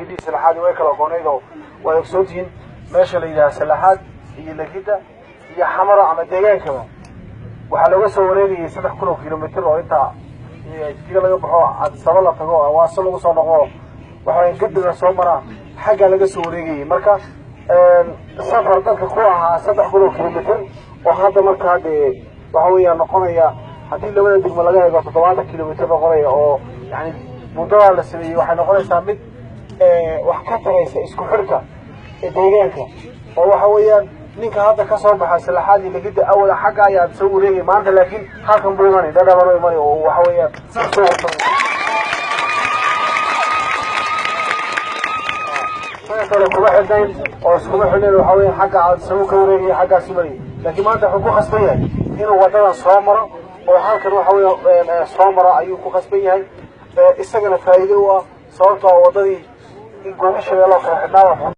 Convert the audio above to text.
لقيتي سلاحات ويكلا قونيدو ويكسوتين ماشي ليها سلاحات هي لقيتها هي حمراء عم ديجان كمان وحلو سووريدي 3 كيلومتر oo inta jiga laga baxo aad sabala tago waaso lagu soo noqo waxaan gudbiga soo maraa xagga laga soo wareegay marka safar dadka ku ahaa 3 kilomitir oo hadda marka waxa weeyaan noqonaya hadii labada degmo laga eego 7 kilomitir noqonaya oo yani mudada la sameeyay waxay noqonaysaa mid wax ka taraysa isku xirka deegaanka oo waxa weeyaan ninka hadda ka soo baxay salaxaadii lagida awal xagga ayaa soo wareegay maanta laakiin halkan buu imanay dadabaro imanay oo waxa weeyaan kuma xidnayn oo iskuma xidnayn waxa weeyaan xagga aad soo ka wareegay xagga simay laakiin maanta wuxuu ku khasban yahay inuu wadada soo maro oo halkan waxa weeyaan soo maro ayuu ku khasban yahay isagana faa'iido u ah sababtoo wadadii in goobasha loo xidhnaa